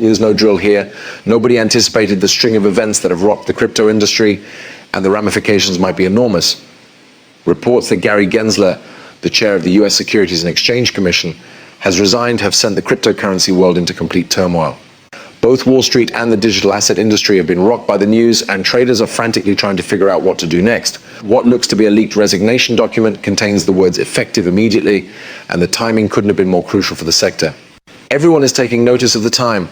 There's no drill here. Nobody anticipated the string of events that have rocked the crypto industry, and the ramifications might be enormous. Reports that Gary Gensler, the chair of the US Securities and Exchange Commission, has resigned have sent the cryptocurrency world into complete turmoil. Both Wall Street and the digital asset industry have been rocked by the news, and traders are frantically trying to figure out what to do next. What looks to be a leaked resignation document contains the words "effective immediately," and the timing couldn't have been more crucial for the sector. Everyone is taking notice of the time.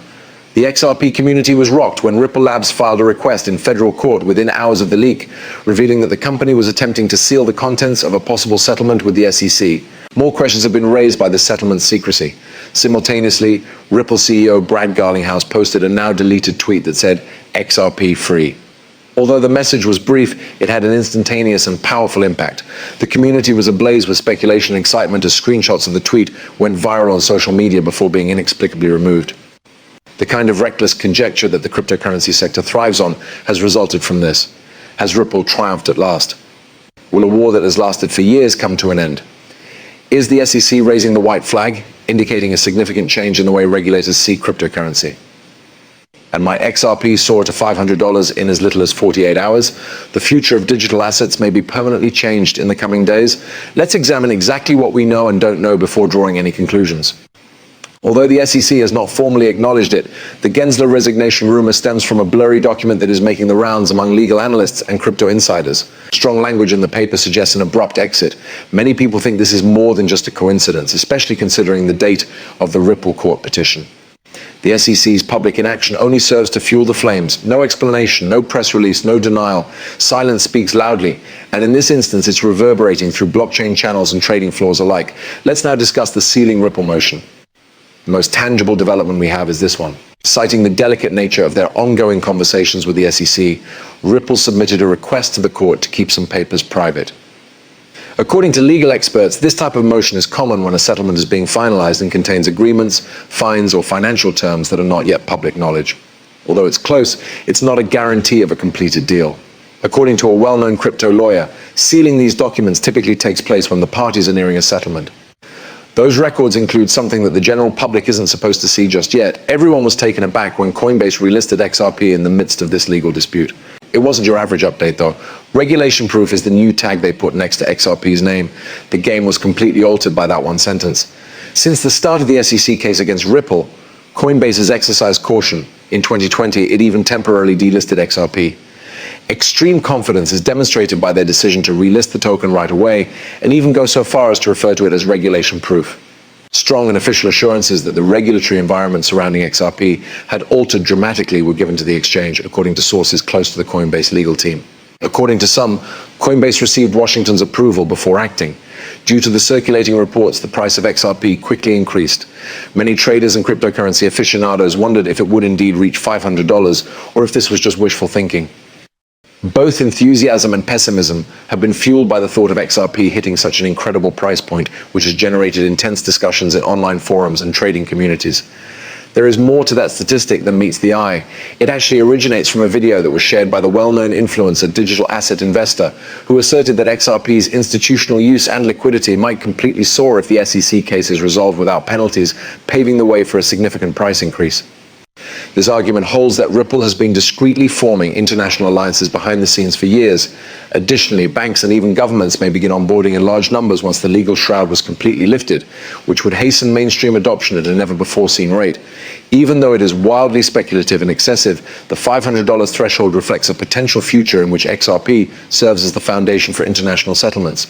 The XRP community was rocked when Ripple Labs filed a request in federal court within hours of the leak, revealing that the company was attempting to seal the contents of a possible settlement with the SEC. More questions have been raised by the settlement's secrecy. Simultaneously, Ripple CEO Brad Garlinghouse posted a now deleted tweet that said, "XRP free." Although the message was brief, it had an instantaneous and powerful impact. The community was ablaze with speculation and excitement as screenshots of the tweet went viral on social media before being inexplicably removed. The kind of reckless conjecture that the cryptocurrency sector thrives on has resulted from this. Has Ripple triumphed at last? Will a war that has lasted for years come to an end? Is the SEC raising the white flag, indicating a significant change in the way regulators see cryptocurrency? And my XRP soared to $500 in as little as 48 hours. The future of digital assets may be permanently changed in the coming days. Let's examine exactly what we know and don't know before drawing any conclusions. Although the SEC has not formally acknowledged it, the Gensler resignation rumor stems from a blurry document that is making the rounds among legal analysts and crypto insiders. Strong language in the paper suggests an abrupt exit. Many people think this is more than just a coincidence, especially considering the date of the Ripple court petition. The SEC's public inaction only serves to fuel the flames. No explanation, no press release, no denial. Silence speaks loudly, and in this instance it's reverberating through blockchain channels and trading floors alike. Let's now discuss the sealing Ripple motion. The most tangible development we have is this one. Citing the delicate nature of their ongoing conversations with the SEC, Ripple submitted a request to the court to keep some papers private. According to legal experts, this type of motion is common when a settlement is being finalized and contains agreements, fines, or financial terms that are not yet public knowledge. Although it's close, it's not a guarantee of a completed deal. According to a well-known crypto lawyer, sealing these documents typically takes place when the parties are nearing a settlement. Those records include something that the general public isn't supposed to see just yet. Everyone was taken aback when Coinbase relisted XRP in the midst of this legal dispute. It wasn't your average update though. Regulation proof is the new tag they put next to XRP's name. The game was completely altered by that one sentence. Since the start of the SEC case against Ripple, Coinbase has exercised caution. In 2020, it even temporarily delisted XRP. Extreme confidence is demonstrated by their decision to relist the token right away, and even go so far as to refer to it as regulation proof. Strong and official assurances that the regulatory environment surrounding XRP had altered dramatically were given to the exchange, according to sources close to the Coinbase legal team. According to some, Coinbase received Washington's approval before acting. Due to the circulating reports, the price of XRP quickly increased. Many traders and cryptocurrency aficionados wondered if it would indeed reach $500, or if this was just wishful thinking. Both enthusiasm and pessimism have been fueled by the thought of XRP hitting such an incredible price point, which has generated intense discussions in online forums and trading communities. There is more to that statistic than meets the eye. It actually originates from a video that was shared by the well-known influencer digital asset investor, who asserted that XRP's institutional use and liquidity might completely soar if the SEC case is resolved without penalties, paving the way for a significant price increase. This argument holds that Ripple has been discreetly forming international alliances behind the scenes for years. Additionally, banks and even governments may begin onboarding in large numbers once the legal shroud was completely lifted, which would hasten mainstream adoption at a never-before-seen rate. Even though it is wildly speculative and excessive, the $500 threshold reflects a potential future in which XRP serves as the foundation for international settlements.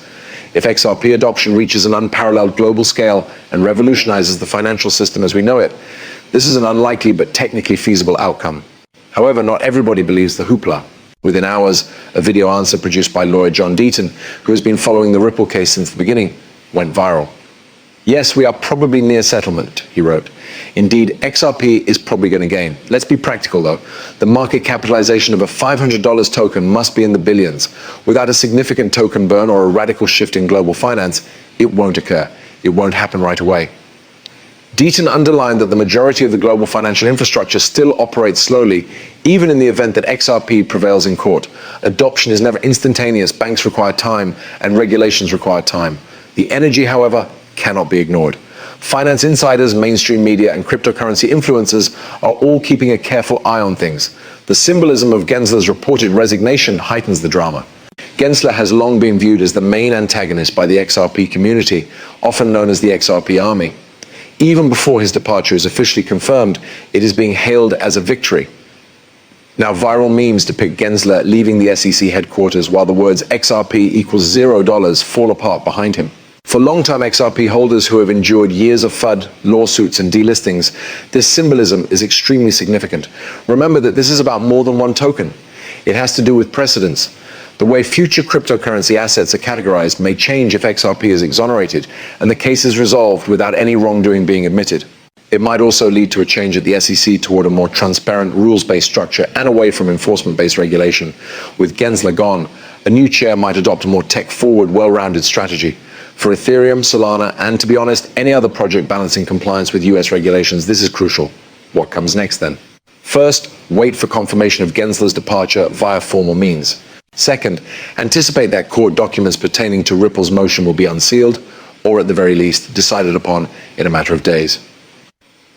If XRP adoption reaches an unparalleled global scale and revolutionizes the financial system as we know it, this is an unlikely but technically feasible outcome. However, not everybody believes the hoopla. Within hours, a video answer produced by lawyer John Deaton, who has been following the Ripple case since the beginning, went viral. "Yes, we are probably near settlement," he wrote. "Indeed, XRP is probably going to gain. Let's be practical though. The market capitalization of a $500 token must be in the billions. Without a significant token burn or a radical shift in global finance, it won't occur. It won't happen right away." Deaton underlined that the majority of the global financial infrastructure still operates slowly, even in the event that XRP prevails in court. Adoption is never instantaneous, banks require time, and regulations require time. The energy, however, cannot be ignored. Finance insiders, mainstream media, and cryptocurrency influencers are all keeping a careful eye on things. The symbolism of Gensler's reported resignation heightens the drama. Gensler has long been viewed as the main antagonist by the XRP community, often known as the XRP army. Even before his departure is officially confirmed, it is being hailed as a victory. Now, viral memes depict Gensler leaving the SEC headquarters while the words XRP equals $0 fall apart behind him. For long-term XRP holders who have endured years of FUD, lawsuits, and delistings, this symbolism is extremely significant. Remember that this is about more than one token. It has to do with precedence. The way future cryptocurrency assets are categorized may change if XRP is exonerated and the case is resolved without any wrongdoing being admitted. It might also lead to a change at the SEC toward a more transparent, rules-based structure and away from enforcement-based regulation. With Gensler gone, a new chair might adopt a more tech-forward, well-rounded strategy. For Ethereum, Solana, and to be honest, any other project balancing compliance with US regulations, this is crucial. What comes next then? First, wait for confirmation of Gensler's departure via formal means. Second, anticipate that court documents pertaining to Ripple's motion will be unsealed, or at the very least, decided upon in a matter of days.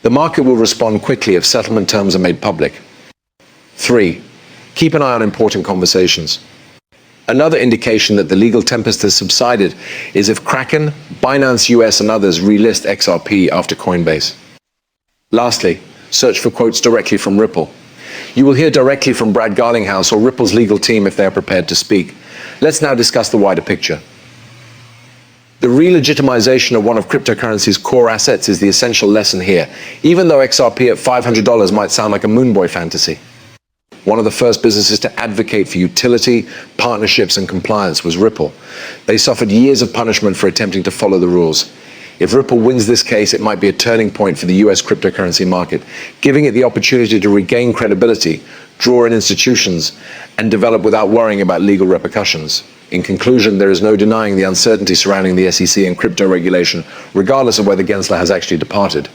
The market will respond quickly if settlement terms are made public. 3. Keep an eye on important conversations. Another indication that the legal tempest has subsided is if Kraken, Binance US, and others relist XRP after Coinbase. Lastly, search for quotes directly from Ripple. You will hear directly from Brad Garlinghouse or Ripple's legal team if they are prepared to speak. Let's now discuss the wider picture. The re-legitimization of one of cryptocurrency's core assets is the essential lesson here, even though XRP at $500 might sound like a Moonboy fantasy. One of the first businesses to advocate for utility, partnerships, and compliance was Ripple. They suffered years of punishment for attempting to follow the rules. If Ripple wins this case, it might be a turning point for the US cryptocurrency market, giving it the opportunity to regain credibility, draw in institutions, and develop without worrying about legal repercussions. In conclusion, there is no denying the uncertainty surrounding the SEC and crypto regulation, regardless of whether Gensler has actually departed.